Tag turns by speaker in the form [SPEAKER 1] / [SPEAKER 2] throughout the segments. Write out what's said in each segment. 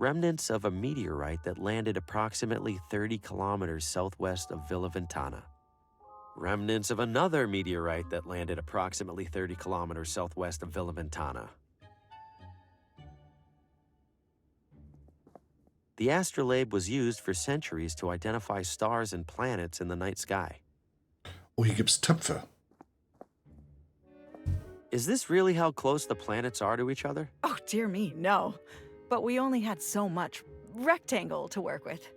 [SPEAKER 1] remnants of a meteorite that landed approximately 30 kilometers southwest of Villa Ventana. Remnants of another meteorite that landed approximately 30 kilometers southwest of Villa Ventana. The astrolabe was used for centuries to identify stars and planets in the night sky.
[SPEAKER 2] Oh, hier gibt's Töpfe.
[SPEAKER 1] Is this really how close the planets are to each other?
[SPEAKER 3] Oh, dear me, no. But we only had so much rectangle to work with.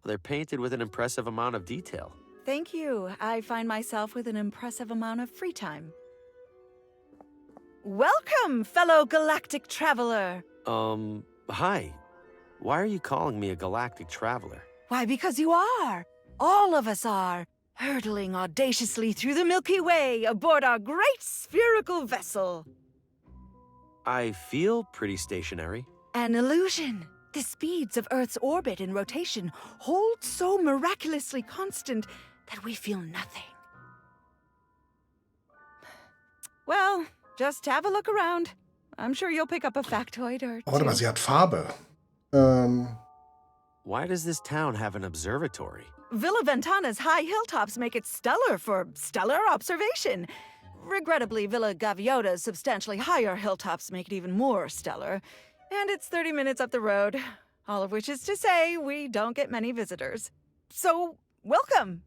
[SPEAKER 1] They're painted with an impressive amount of detail.
[SPEAKER 3] Thank you. I find myself with an impressive amount of free time. Welcome, fellow galactic traveler.
[SPEAKER 1] Hi. Why are you calling me a galactic traveler?
[SPEAKER 3] Why, because you are. All of us are. Hurtling audaciously through the Milky Way aboard our great spherical vessel.
[SPEAKER 1] I feel pretty stationary.
[SPEAKER 3] An illusion. The speeds of Earth's orbit and rotation hold so miraculously constant that we feel nothing. Well, just have a look around. I'm sure you'll pick up a factoid or
[SPEAKER 2] Oh, warte mal,
[SPEAKER 3] two.
[SPEAKER 2] sie hat Farbe.
[SPEAKER 1] Why does this town have an observatory?
[SPEAKER 3] Villa Ventana's high hilltops make it stellar for stellar observation. Regrettably, Villa Gaviota's substantially higher hilltops make it even more stellar. And it's 30 minutes up the road. All of which is to say, we don't get many visitors. So, welcome!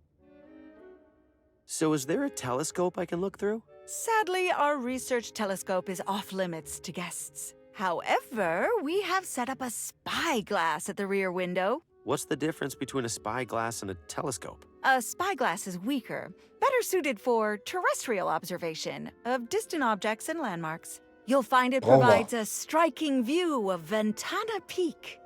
[SPEAKER 1] So is there a telescope I can look through?
[SPEAKER 3] Sadly, our research telescope is off limits to guests. However, we have set up a spyglass at the rear window.
[SPEAKER 1] What's the difference between a spyglass and a telescope?
[SPEAKER 3] A spyglass is weaker, better suited for terrestrial observation of distant objects and landmarks. You'll find it provides a striking view of Ventana Peak.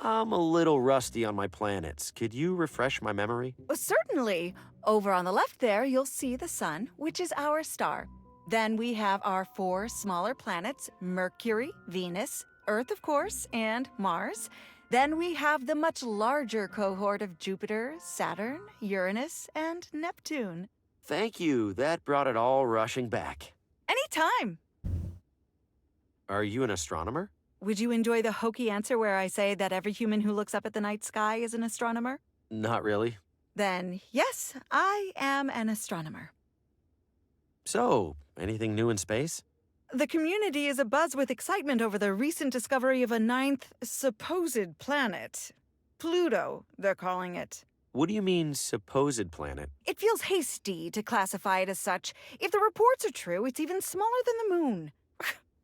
[SPEAKER 1] I'm a little rusty on my planets. Could you refresh my memory?
[SPEAKER 3] Certainly. Over on the left there, you'll see the sun, which is our star. Then we have our 4 smaller planets, Mercury, Venus, Earth, of course, and Mars. Then we have the much larger cohort of Jupiter, Saturn, Uranus, and Neptune.
[SPEAKER 1] Thank you. That brought it all rushing back.
[SPEAKER 3] Anytime.
[SPEAKER 1] Are you an astronomer?
[SPEAKER 3] Would you enjoy the hokey answer where I say that every human who looks up at the night sky is an astronomer?
[SPEAKER 1] Not really.
[SPEAKER 3] Then, yes, I am an astronomer.
[SPEAKER 1] So, anything new in space?
[SPEAKER 3] The community is abuzz with excitement over the recent discovery of a 9th supposed planet. Pluto, they're calling it.
[SPEAKER 1] What do you mean, supposed planet?
[SPEAKER 3] It feels hasty to classify it as such. If the reports are true, it's even smaller than the moon.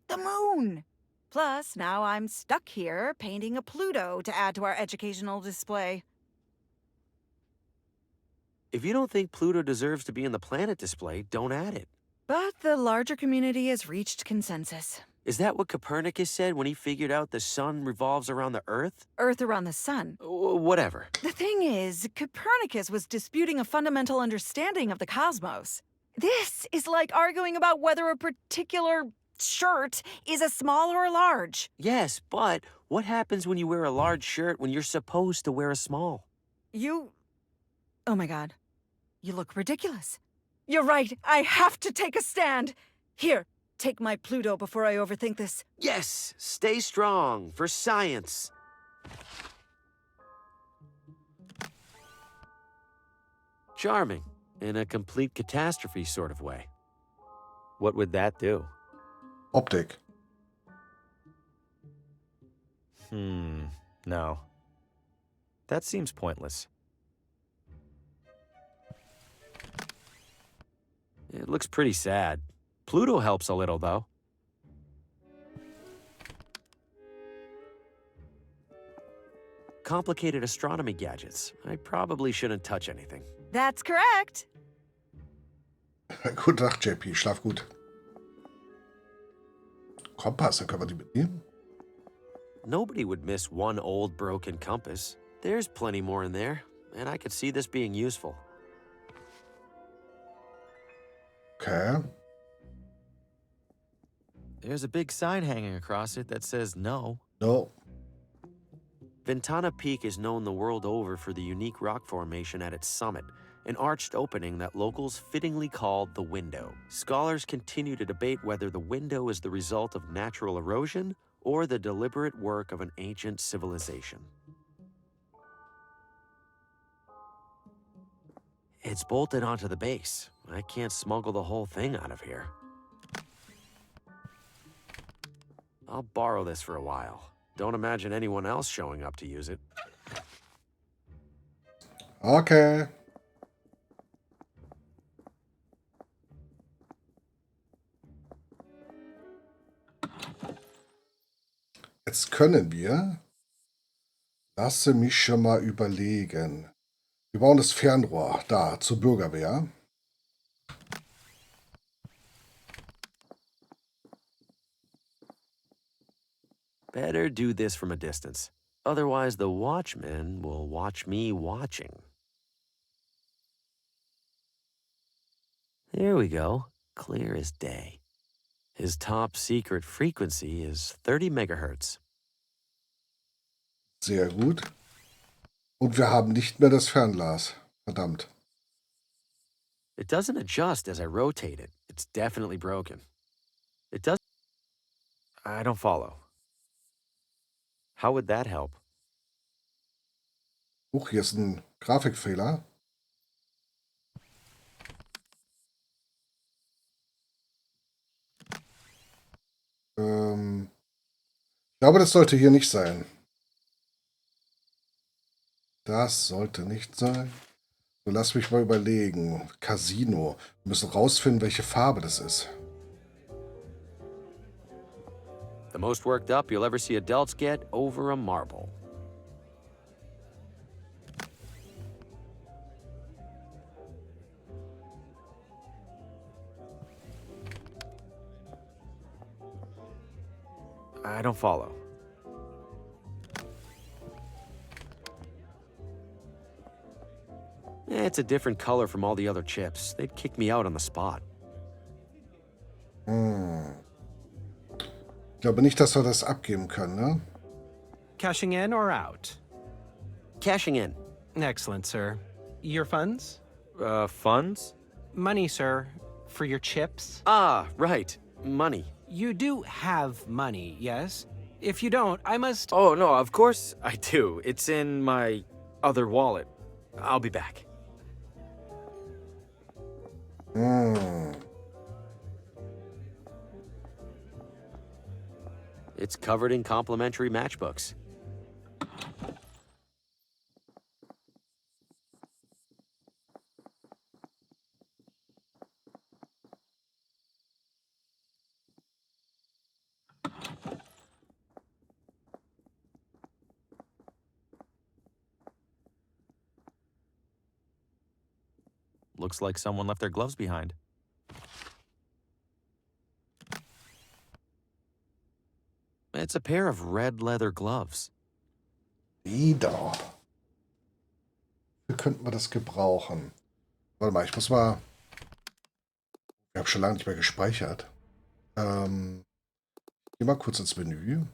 [SPEAKER 3] The moon! Plus, now I'm stuck here painting a Pluto to add to our educational display.
[SPEAKER 1] If you don't think Pluto deserves to be in the planet display, don't add it.
[SPEAKER 3] But the larger community has reached consensus.
[SPEAKER 1] Is that what Copernicus said when he figured out the sun revolves around the Earth?
[SPEAKER 3] Earth around the sun.
[SPEAKER 1] Whatever.
[SPEAKER 3] The thing is, Copernicus was disputing a fundamental understanding of the cosmos. This is like arguing about whether a particular shirt is a small or a large.
[SPEAKER 1] Yes, but what happens when you wear a large shirt when you're supposed to wear a small?
[SPEAKER 3] Oh my God. You look ridiculous. You're right. I have to take a stand. Here, take my Pluto before I overthink this.
[SPEAKER 1] Yes, stay strong for science. Charming, in a complete catastrophe sort of way. What would that do?
[SPEAKER 2] Optik.
[SPEAKER 4] No. That seems pointless.
[SPEAKER 1] It looks pretty sad. Pluto helps a little, though. Complicated astronomy gadgets. I probably shouldn't touch anything.
[SPEAKER 3] That's correct.
[SPEAKER 2] Gute Nacht, JP. Schlaf gut. Kompass, dann können wir die mitnehmen.
[SPEAKER 1] Nobody would miss one old broken compass. There's plenty more in there, and I could see this being useful.
[SPEAKER 2] Okay.
[SPEAKER 4] There's a big sign hanging across it that says no.
[SPEAKER 2] No.
[SPEAKER 1] Ventana Peak is known the world over for the unique rock formation at its summit, an arched opening that locals fittingly called the window. Scholars continue to debate whether the window is the result of natural erosion or the deliberate work of an ancient civilization. It's bolted onto the base. I can't smuggle the whole thing out of here. I'll borrow this for a while. Don't imagine anyone else showing up to use it.
[SPEAKER 2] Okay. Jetzt können wir. Lasse mich schon mal überlegen. Wir bauen das Fernrohr da zur Bürgerwehr.
[SPEAKER 1] Better do this from a distance. Otherwise, the watchman will watch me watching. There we go. Clear as day. His top secret frequency is 30 megahertz.
[SPEAKER 2] Sehr gut. Und wir haben nicht mehr das Fernglas. Verdammt.
[SPEAKER 1] It doesn't adjust as I rotate it. It's definitely broken. It does. I don't follow. How would that help?
[SPEAKER 2] Hier ist ein Grafikfehler. Ich glaube, das sollte hier nicht sein. Das sollte nicht sein. So, lass mich mal überlegen. Casino. Wir müssen rausfinden, welche Farbe das ist.
[SPEAKER 1] The most worked up you'll ever see adults get over a marble. I don't follow. It's a different color from all the other chips. They'd kick me out on the spot.
[SPEAKER 2] Ich glaube nicht, dass wir das abgeben können, ne?
[SPEAKER 5] Cashing in or out?
[SPEAKER 1] Cashing in.
[SPEAKER 5] Excellent, sir. Your funds?
[SPEAKER 1] Funds?
[SPEAKER 5] Money, sir. For your chips?
[SPEAKER 1] Ah, right. Money.
[SPEAKER 5] You do have money, yes? If you don't, I must...
[SPEAKER 1] Oh, no, of course I do. It's in my other wallet. I'll be back. It's covered in complimentary matchbooks.
[SPEAKER 4] Looks like someone left their gloves behind.
[SPEAKER 1] It's a pair of red leather gloves.
[SPEAKER 2] Wieder. Wie könnten wir das gebrauchen? Warte mal, ich muss mal... Ich habe schon lange nicht mehr gespeichert. Geh mal kurz ins Menü.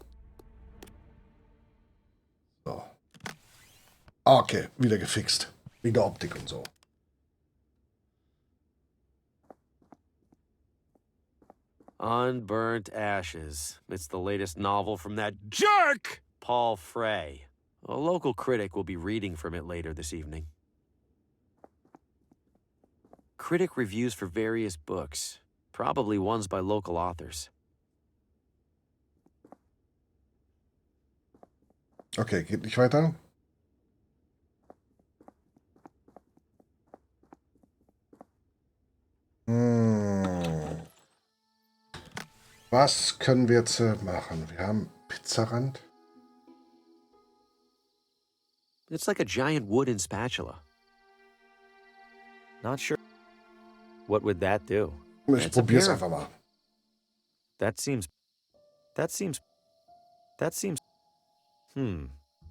[SPEAKER 2] So. Okay, wieder gefixt. Wegen der Optik und so.
[SPEAKER 1] Unburnt Ashes. It's the latest novel from that jerk, Paul Frey. A local critic will be reading from it later this evening. Critic reviews for various books, probably ones by local authors.
[SPEAKER 2] Okay, geht nicht weiter. Was können wir jetzt machen? Wir haben Pizzarand.
[SPEAKER 1] It's like a giant wooden spatula. Not sure. What would that do?
[SPEAKER 2] Ich
[SPEAKER 1] It's a
[SPEAKER 2] probier's
[SPEAKER 1] pair
[SPEAKER 2] einfach mal.
[SPEAKER 1] That seems...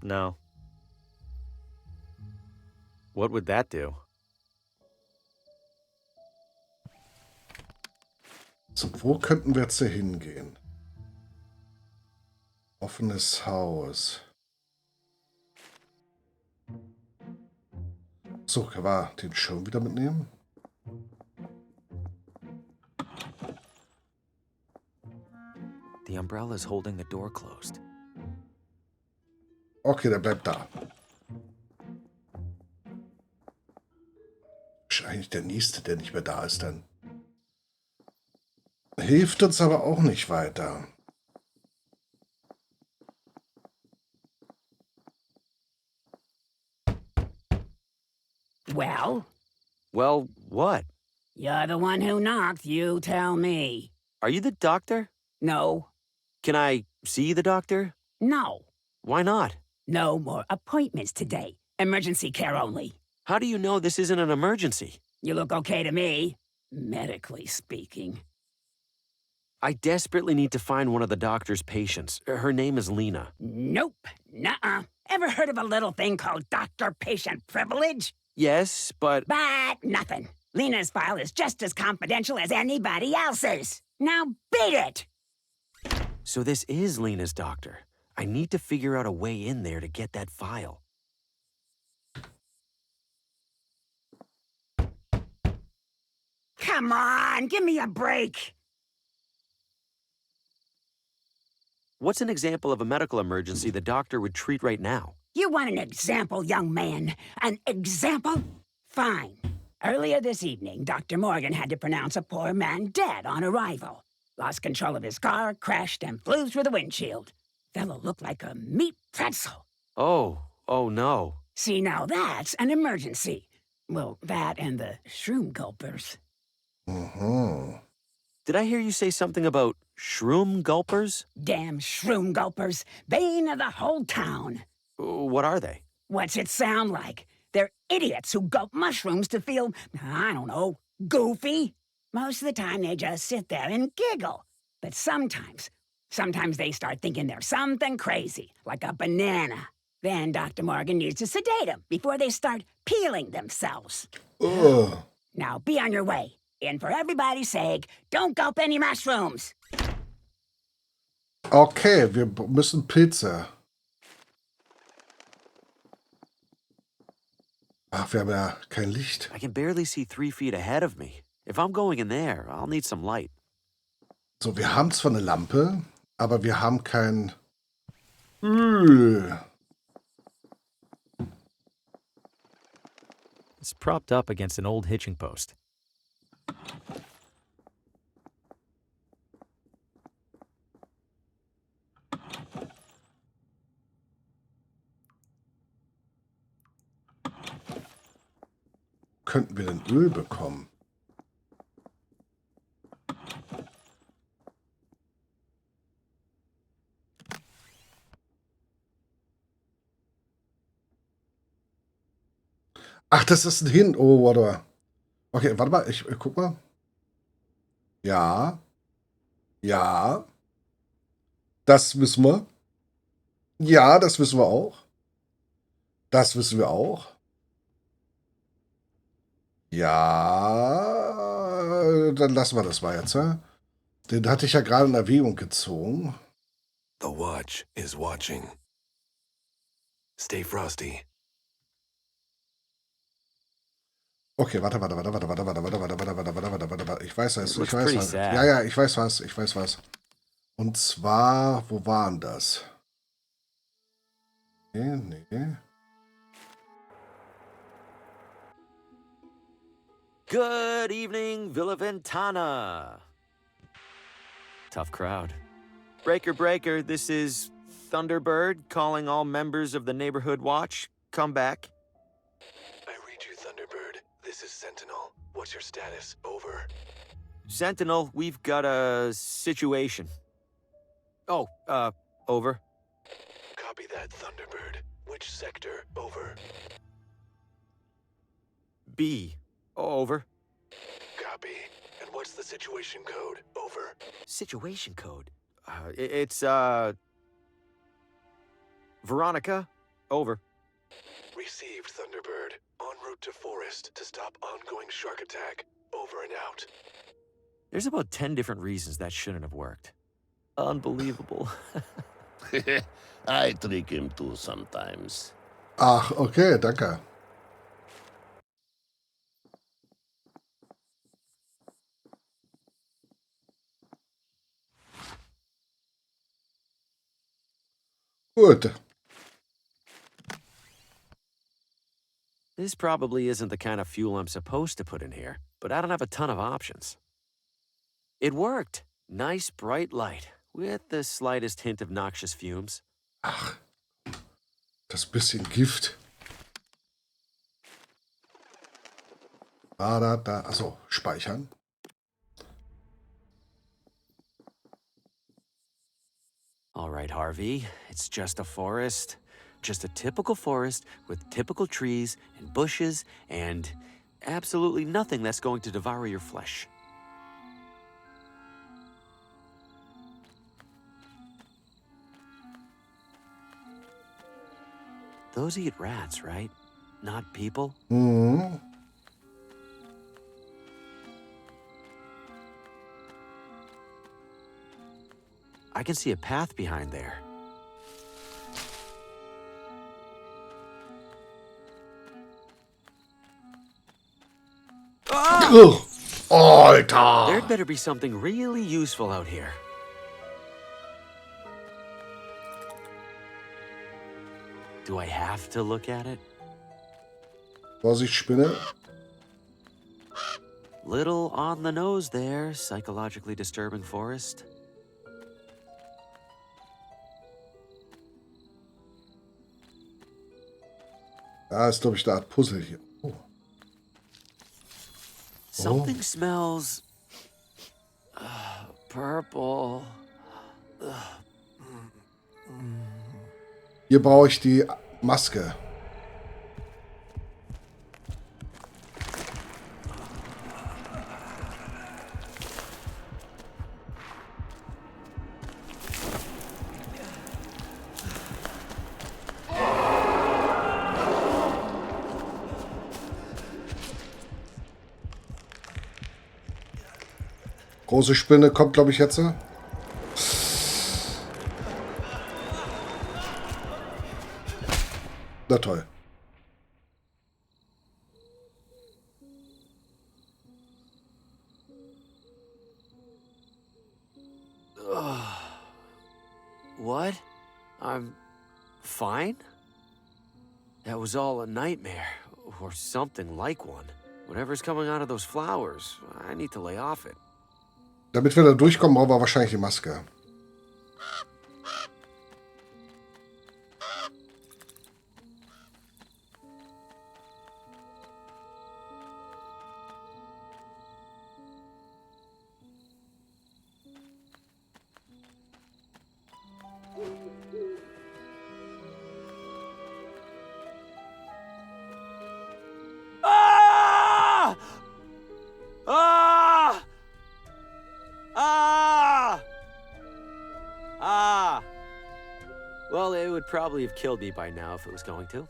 [SPEAKER 1] No. What would that do?
[SPEAKER 2] So, wo könnten wir jetzt hier hingehen? Offenes Haus. So, können wir den Schirm wieder mitnehmen?
[SPEAKER 4] The umbrella's holding the door closed.
[SPEAKER 2] Okay, der bleibt da. Wahrscheinlich der nächste, der nicht mehr da ist dann. Hilft uns aber auch nicht weiter.
[SPEAKER 6] Well,
[SPEAKER 4] Well, what?
[SPEAKER 6] you're the one who knocked, you tell me.
[SPEAKER 4] Are you the doctor?
[SPEAKER 6] No,
[SPEAKER 4] Can I see the doctor?
[SPEAKER 6] no,
[SPEAKER 4] Why not?
[SPEAKER 6] no more appointments today. Emergency care only.
[SPEAKER 4] How do you know this isn't an emergency?
[SPEAKER 6] You look okay to me, medically speaking.
[SPEAKER 1] I desperately need to find one of the doctor's patients. Her name is Lena.
[SPEAKER 6] Nope, nuh-uh. Ever heard of a little thing called doctor-patient privilege?
[SPEAKER 1] Yes, but
[SPEAKER 6] But nothing. Lena's file is just as confidential as anybody else's. Now beat it!
[SPEAKER 1] so this is Lena's doctor. I need to figure out a way in there to get that file.
[SPEAKER 6] Come on, give me a break.
[SPEAKER 1] What's an example of a medical emergency the doctor would treat right now?
[SPEAKER 6] You want an example, young man? An example? Fine. Earlier this evening, Dr. Morgan had to pronounce a poor man dead on arrival. Lost control of his car, crashed, and flew through the windshield. Fellow looked like a meat pretzel.
[SPEAKER 1] Oh no.
[SPEAKER 6] See, now that's an emergency. Well, that and the shroom gulpers.
[SPEAKER 2] Mhm.
[SPEAKER 1] Did I hear you say something about shroom gulpers?
[SPEAKER 6] Damn shroom gulpers. Bane of the whole town.
[SPEAKER 1] What are they?
[SPEAKER 6] What's it sound like? They're idiots who gulp mushrooms to feel, I don't know, goofy. Most of the time they just sit there and giggle. But sometimes they start thinking they're something crazy, like a banana. Then Dr. Morgan needs to sedate them before they start peeling themselves.
[SPEAKER 2] Ugh.
[SPEAKER 6] Now be on your way. And for everybody's sake, don't gulp any mushrooms.
[SPEAKER 2] Okay, wir müssen Pilze. Ach, wir haben ja kein Licht.
[SPEAKER 1] I can barely see 3 feet ahead of me. If I'm going in there, I'll need some light.
[SPEAKER 2] So, wir haben zwar eine Lampe, aber wir haben kein Öl.
[SPEAKER 4] It's propped up against an old hitching post.
[SPEAKER 2] Könnten wir denn Öl bekommen? Ach, das ist ein Hin. Oh, warte. Okay, warte mal. Ich guck mal. Ja. Ja. Das wissen wir. Ja, das wissen wir auch. Das wissen wir auch. Ja. Dann lassen wir das mal jetzt. Ja? Den hatte ich ja gerade in Erwägung gezogen.
[SPEAKER 7] The watch is watching. Stay frosty.
[SPEAKER 2] Okay, warte. Ich weiß was. Ich weiß was. Ja, ich weiß was. Und zwar, wo waren das? Nee.
[SPEAKER 1] Good evening, Villa Ventana. Tough crowd. Breaker, this is Thunderbird calling all members of the neighborhood watch. Come back.
[SPEAKER 7] I read you, Thunderbird. This is Sentinel. What's your status? Over.
[SPEAKER 1] Sentinel, we've got a situation. Oh, over.
[SPEAKER 7] Copy that, Thunderbird. Which sector? Over.
[SPEAKER 1] B. Over.
[SPEAKER 7] Copy. And what's the situation code? Over.
[SPEAKER 1] Situation code. It's, Veronica. Over.
[SPEAKER 7] Received, Thunderbird. En route to forest to stop ongoing shark attack. Over and out.
[SPEAKER 1] There's about 10 different reasons that shouldn't have worked. Unbelievable.
[SPEAKER 8] I trick him too sometimes.
[SPEAKER 2] Ach, okay, danke. Gut.
[SPEAKER 1] This probably isn't the kind of fuel I'm supposed to put in here, but I don't have a ton of options. It worked. Nice bright light, with the slightest hint of noxious fumes.
[SPEAKER 2] Ach, das bisschen Gift. Da. Achso, speichern.
[SPEAKER 1] All right, Harvey, it's just a forest. Just a typical forest with typical trees and bushes and absolutely nothing that's going to devour your flesh. Those eat rats, right? Not people?
[SPEAKER 2] Mhm.
[SPEAKER 1] I can see a path behind there.
[SPEAKER 2] Ugh. Alter!
[SPEAKER 1] There'd better be something really useful out here. Do I have to look at it?
[SPEAKER 2] Vorsicht, Spinne.
[SPEAKER 1] Little on the nose there, psychologically disturbing forest.
[SPEAKER 2] Da ist, glaube ich, eine Art Puzzle hier. Oh.
[SPEAKER 1] Something smells purple.
[SPEAKER 2] Hier brauche ich die Maske. Große Spinne kommt, glaube ich, jetzt. Na toll.
[SPEAKER 1] What? I'm fine? That was all a nightmare, or something like one. Whatever's coming out of those flowers, I need to lay off it.
[SPEAKER 2] Damit wir da durchkommen, brauchen wir wahrscheinlich die Maske.
[SPEAKER 1] Ah! Ah! Ah! Ah! Well, it would probably have killed me by now if it was going to.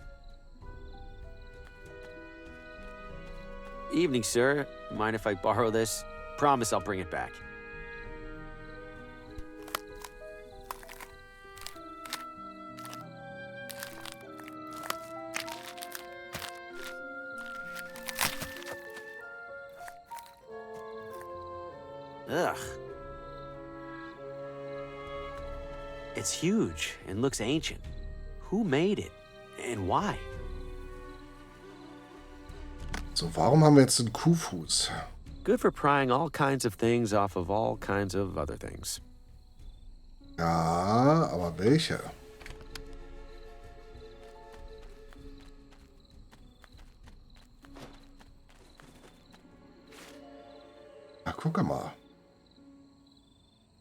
[SPEAKER 1] Evening, sir. Mind if I borrow this? Promise I'll bring it back. Ugh. It's huge and looks ancient. Who made it? And why?
[SPEAKER 2] So, warum haben wir jetzt einen Kuhfuß?
[SPEAKER 1] Good for prying all kinds of things off of all kinds of other things.
[SPEAKER 2] Ja, aber welche? Na, guck mal.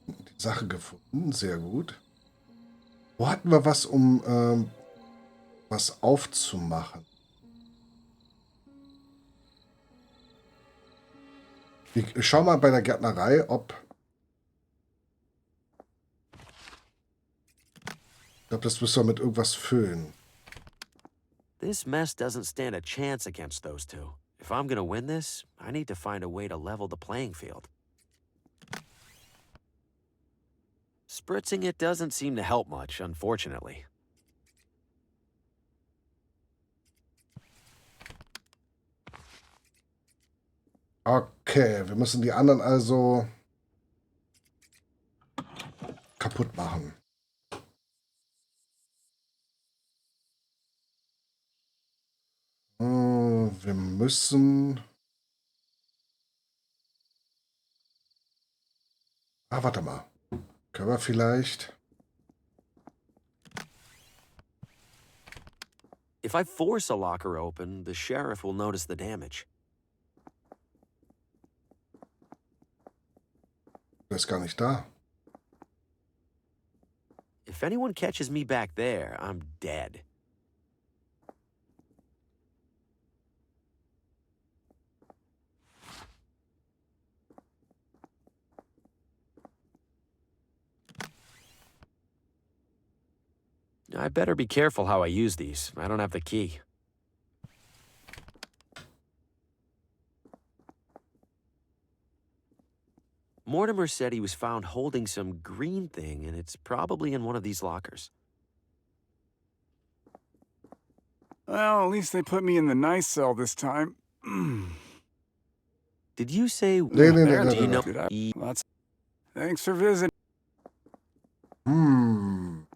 [SPEAKER 2] Die Sache gefunden, sehr gut. Wo hatten wir was, um was aufzumachen? Ich schau mal bei der Gärtnerei, ob... Ich glaube, das müssen wir mit irgendwas füllen.
[SPEAKER 1] This mess doesn't stand a chance against those two. If I'm gonna win this, I need to find a way to level the playing field. Spritzing it doesn't seem to help much, unfortunately.
[SPEAKER 2] Okay, wir müssen die anderen also kaputt machen. Wir müssen... Ah, warte mal. Können wir vielleicht...
[SPEAKER 1] If I force a locker open, the sheriff will notice the damage.
[SPEAKER 2] Der ist gar nicht da.
[SPEAKER 1] If anyone catches me back there, I'm dead. I better be careful how I use these. I don't have the key. Mortimer said he was found holding some green thing, and it's probably in one of these lockers.
[SPEAKER 8] Well, at least they put me in the nice cell this time.
[SPEAKER 1] Did you say...
[SPEAKER 2] Nee, nee, nee,
[SPEAKER 1] Do you know...
[SPEAKER 8] Did I? Lots. Thanks for visiting.
[SPEAKER 2] Hm.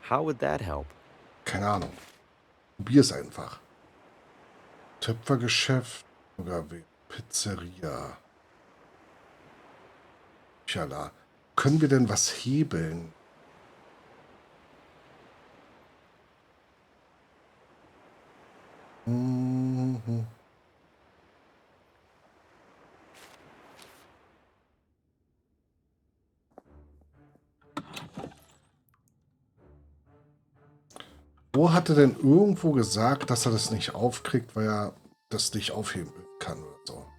[SPEAKER 1] How would that help?
[SPEAKER 2] Keine Ahnung. Probier's einfach. Töpfergeschäft oder Pizzeria. Tjala. Können wir denn was hebeln? Mhm. Wo hat er denn irgendwo gesagt, dass er das nicht aufkriegt, weil er das nicht aufheben kann oder so?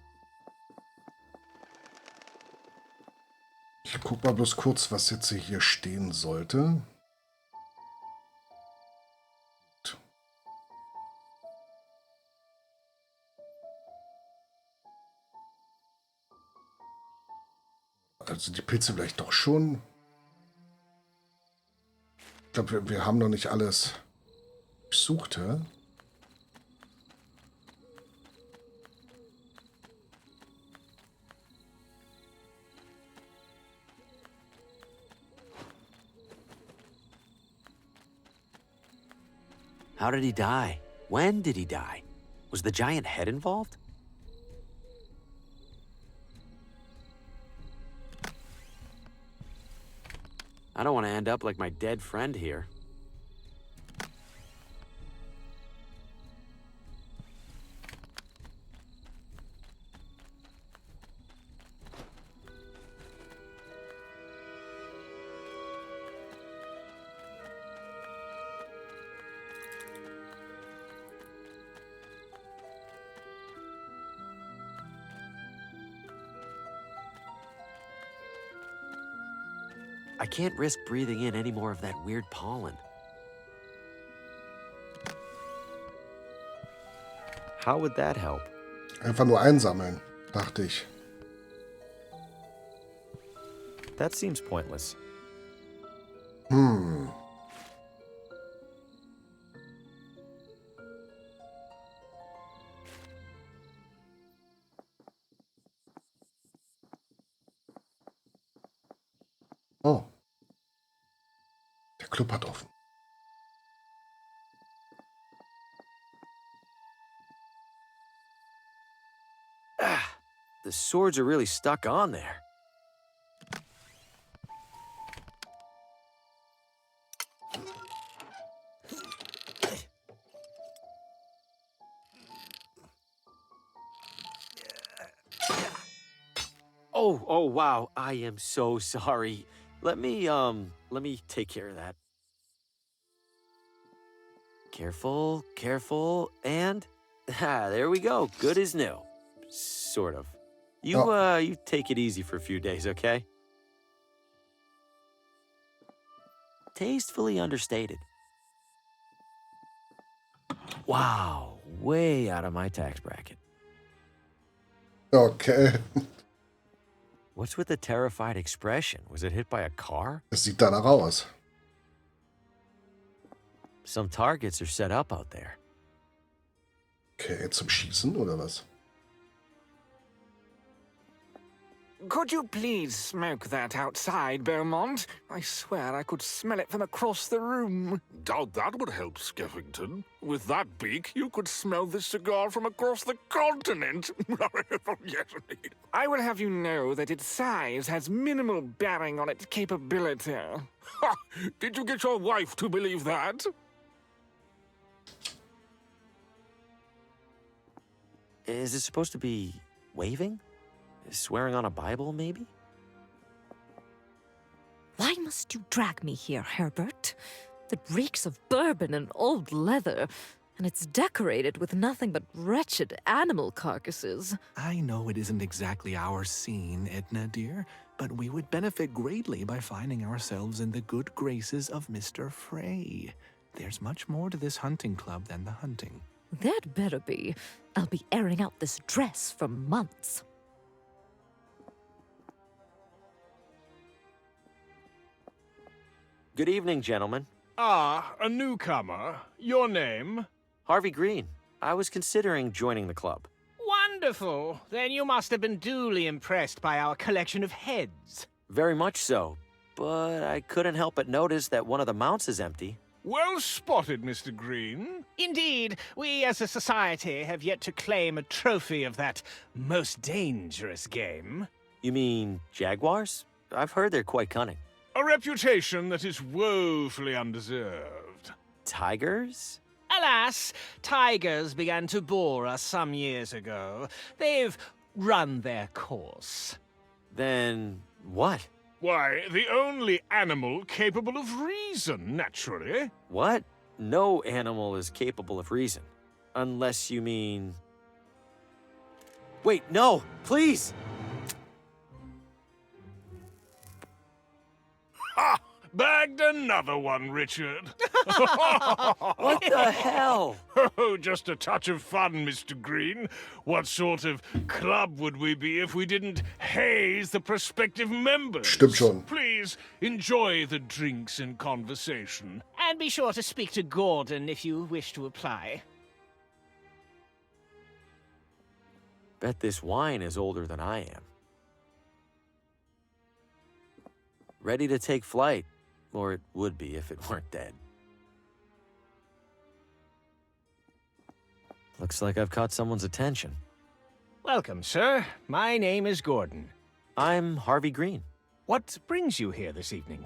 [SPEAKER 2] Ich guck mal bloß kurz, was jetzt hier stehen sollte. Also die Pilze vielleicht doch schon. Ich glaube, wir haben noch nicht alles durchsucht, hä?
[SPEAKER 1] How did he die? When did he die? Was the giant head involved? I don't want to end up like my dead friend here. I can't risk breathing in any more of that weird pollen. How would that help?
[SPEAKER 2] Einfach nur einsammeln, dachte ich.
[SPEAKER 4] That seems pointless.
[SPEAKER 2] Hm. Oh. Der Club hat offen.
[SPEAKER 1] Ah, the swords are really stuck on there. Oh, wow. I am so sorry. Let me take care of that. Careful, careful, and there we go. Good as new. Sort of. You take it easy for a few days, okay? Tastefully understated. Wow, way out of my tax bracket.
[SPEAKER 2] Okay.
[SPEAKER 1] What's with the terrified expression? Was it hit by a car?
[SPEAKER 2] Es sieht danach aus.
[SPEAKER 1] Some targets are set up out there.
[SPEAKER 2] Okay, zum Schießen oder was?
[SPEAKER 8] Could you please smoke that outside, Beaumont? I swear I could smell it from across the room.
[SPEAKER 7] Doubt that would help, Skeffington. With that beak, you could smell this cigar from across the continent. Yes, indeed.
[SPEAKER 8] I will have you know that its size has minimal bearing on its capability.
[SPEAKER 7] Ha! Did you get your wife to believe that?
[SPEAKER 1] Is it supposed to be waving? Swearing on a Bible, maybe?
[SPEAKER 9] Why must you drag me here, Herbert? It reeks of bourbon and old leather, and it's decorated with nothing but wretched animal carcasses.
[SPEAKER 10] I know it isn't exactly our scene, Edna dear, but we would benefit greatly by finding ourselves in the good graces of Mr. Frey. There's much more to this hunting club than the hunting.
[SPEAKER 9] There'd better be. I'll be airing out this dress for months.
[SPEAKER 1] Good evening, gentlemen.
[SPEAKER 11] Ah, a newcomer. Your name?
[SPEAKER 1] Harvey Green. I was considering joining the club.
[SPEAKER 5] Wonderful. Then you must have been duly impressed by our collection of heads.
[SPEAKER 1] Very much so. But I couldn't help but notice that one of the mounts is empty.
[SPEAKER 11] Well spotted, Mr. Green.
[SPEAKER 5] Indeed, we as a society have yet to claim a trophy of that most dangerous game.
[SPEAKER 1] You mean jaguars? I've heard they're quite cunning.
[SPEAKER 11] A reputation that is woefully undeserved.
[SPEAKER 1] Tigers?
[SPEAKER 5] Alas, tigers began to bore us some years ago. They've run their course.
[SPEAKER 1] Then what?
[SPEAKER 11] Why, the only animal capable of reason, naturally.
[SPEAKER 1] What? No animal is capable of reason. Unless you mean... Wait, no! Please!
[SPEAKER 11] Ha! Bagged another one, Richard.
[SPEAKER 1] What the hell?
[SPEAKER 11] Oh, just a touch of fun, Mr. Green. What sort of club would we be if we didn't haze the prospective members?
[SPEAKER 2] Stimmt schon.
[SPEAKER 11] Please enjoy the drinks and conversation.
[SPEAKER 5] And be sure to speak to Gordon if you wish to apply.
[SPEAKER 1] Bet this wine is older than I am. Ready to take flight. Or it would be if it weren't dead. Looks like I've caught someone's attention.
[SPEAKER 5] Welcome, sir. My name is Gordon.
[SPEAKER 1] I'm Harvey Green.
[SPEAKER 5] What brings you here this evening?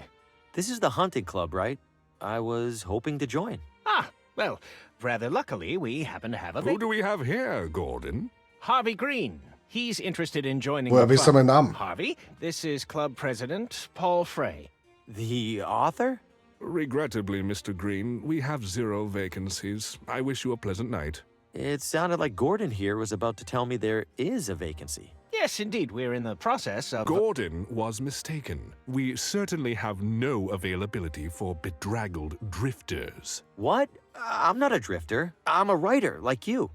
[SPEAKER 1] This is the hunting club, right? I was hoping to join.
[SPEAKER 5] Ah, well, rather luckily, we happen to have a...
[SPEAKER 7] Who do we have here, Gordon?
[SPEAKER 5] Harvey Green. He's interested in joining
[SPEAKER 2] Woher
[SPEAKER 5] the
[SPEAKER 2] wisst ihr
[SPEAKER 5] club.
[SPEAKER 2] meinen Namen?
[SPEAKER 5] Harvey, this is club president Paul Frey.
[SPEAKER 1] The author?
[SPEAKER 7] Regrettably, Mr. Green, we have 0 vacancies. I wish you a pleasant night.
[SPEAKER 1] It sounded like Gordon here was about to tell me there is a vacancy.
[SPEAKER 5] Yes, indeed, we're in the process of...
[SPEAKER 7] Gordon was mistaken. We certainly have no availability for bedraggled drifters.
[SPEAKER 1] What? I'm not a drifter. I'm a writer, like you.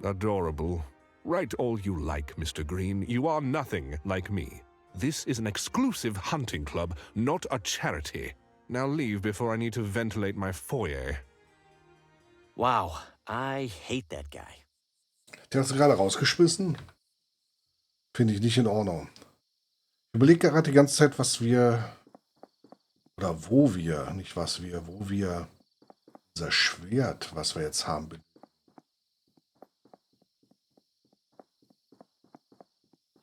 [SPEAKER 7] Adorable. Write all you like, Mr. Green. You are nothing like me. This is an exclusive hunting club, not a charity. Now leave before I need to ventilate my foyer.
[SPEAKER 1] Wow, I hate that guy.
[SPEAKER 2] Der hat sie gerade rausgeschmissen. Finde ich nicht in Ordnung. Ich überlege gerade die ganze Zeit, was wir... Oder wo wir, nicht was wir, wo wir... Unser Schwert, was wir jetzt haben.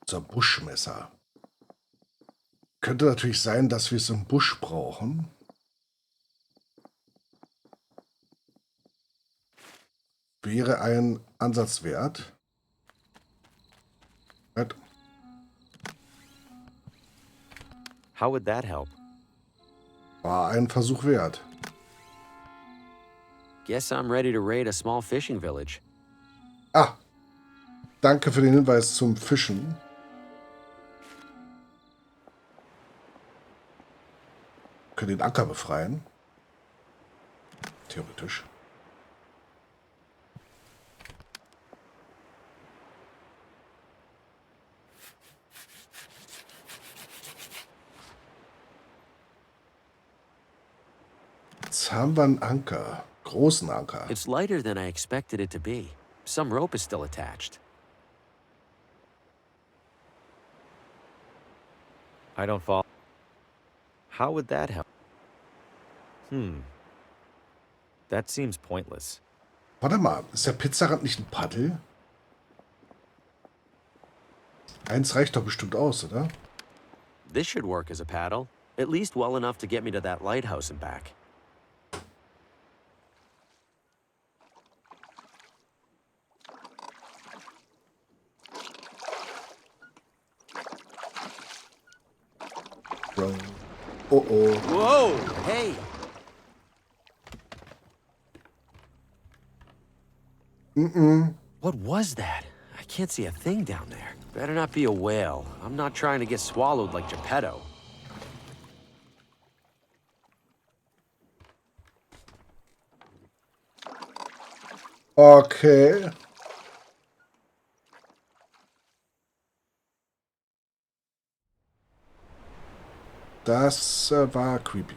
[SPEAKER 2] Unser Buschmesser. Könnte natürlich sein, dass wir es im Busch brauchen. Wäre ein Ansatz wert.
[SPEAKER 1] How would that help?
[SPEAKER 2] War ein Versuch wert.
[SPEAKER 1] Guess I'm ready to raid a small fishing village.
[SPEAKER 2] Ah, danke für den Hinweis zum Fischen. Können den Anker befreien. Theoretisch. Jetzt haben wir einen Anker. Großen Anker.
[SPEAKER 1] It's lighter than I expected it to be. Some rope is still attached. I don't fall. How would that help? That seems pointless.
[SPEAKER 2] Warte mal, ist der Pizzarand nicht ein Paddel? Eins reicht doch bestimmt aus, oder?
[SPEAKER 1] This should work as a paddle. At least well enough to get me to that lighthouse and back.
[SPEAKER 2] Oh oh.
[SPEAKER 1] Whoa! Hey! What was that? I can't see a thing down there. Better not be a whale. I'm not trying to get swallowed like Geppetto.
[SPEAKER 2] Okay. Das war creepy.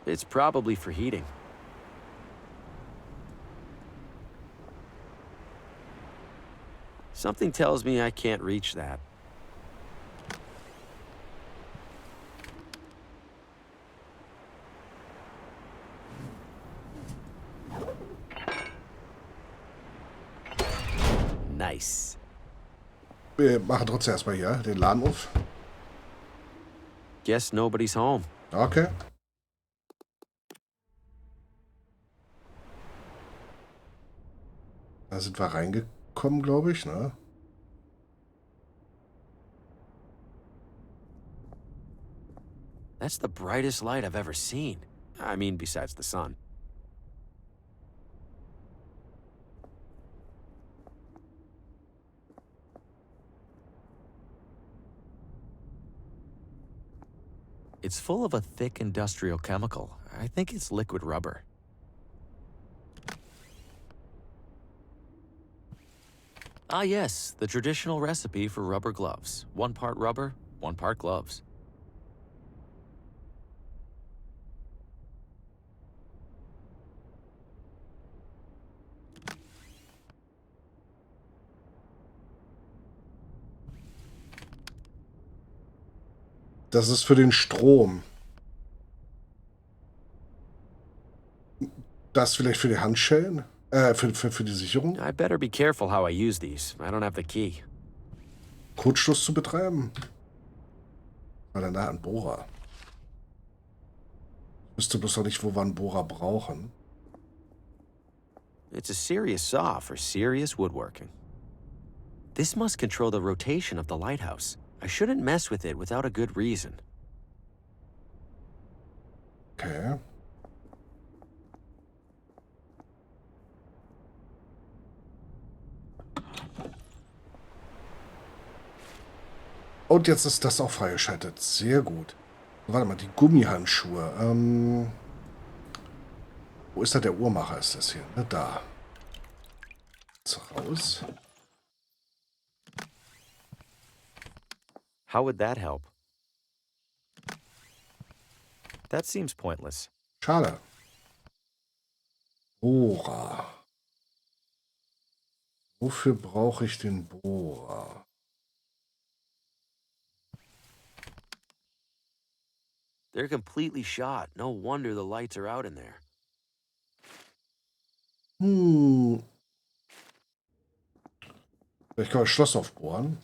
[SPEAKER 1] It's probably for heating. Something tells me I can't reach that. Nice.
[SPEAKER 2] Wir machen trotzdem erstmal hier den Laden auf.
[SPEAKER 1] Guess nobody's home.
[SPEAKER 2] Okay. Da sind wir reingekommen, glaube ich, ne?
[SPEAKER 1] That's the brightest light I've ever seen. I mean, besides the sun. It's full of a thick industrial chemical. I think it's liquid rubber. Ah yes, the traditional recipe for rubber gloves. 1 part rubber, 1 part gloves.
[SPEAKER 2] Das ist für den Strom. Das vielleicht für die Handschellen? Für die Sicherung?
[SPEAKER 1] I better be careful how I use these. I don't have the key.
[SPEAKER 2] Kurzschluss zu betreiben? Weil er nah an Bohrer. Ich wüsste bloß noch nicht, wo wir einen Bohrer brauchen.
[SPEAKER 1] It's a serious saw for serious woodworking. This must control the rotation of the lighthouse. I shouldn't mess with it without a good reason.
[SPEAKER 2] Okay. Und jetzt ist das auch freigeschaltet. Sehr gut. Warte mal, die Gummihandschuhe. Wo ist da der Uhrmacher? Ist das hier? Ne, da. Jetzt raus.
[SPEAKER 1] How would that help? That seems pointless.
[SPEAKER 2] Schade. Bohrer. Wofür brauche ich den Bohrer?
[SPEAKER 1] They're completely shot. No wonder the lights are out in there.
[SPEAKER 2] Vielleicht kann man das Schloss aufbohren.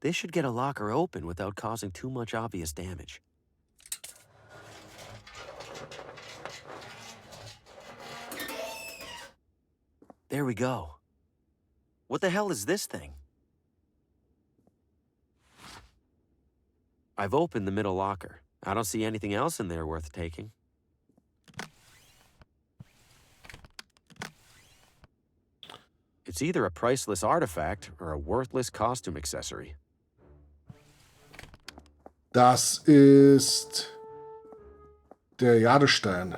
[SPEAKER 1] This should get a locker open without causing too much obvious damage. There we go. What the hell is this thing? I've opened the middle locker. I don't see anything else in there worth taking. It's either a priceless artifact or a worthless costume accessory.
[SPEAKER 2] Das ist der Jadestein.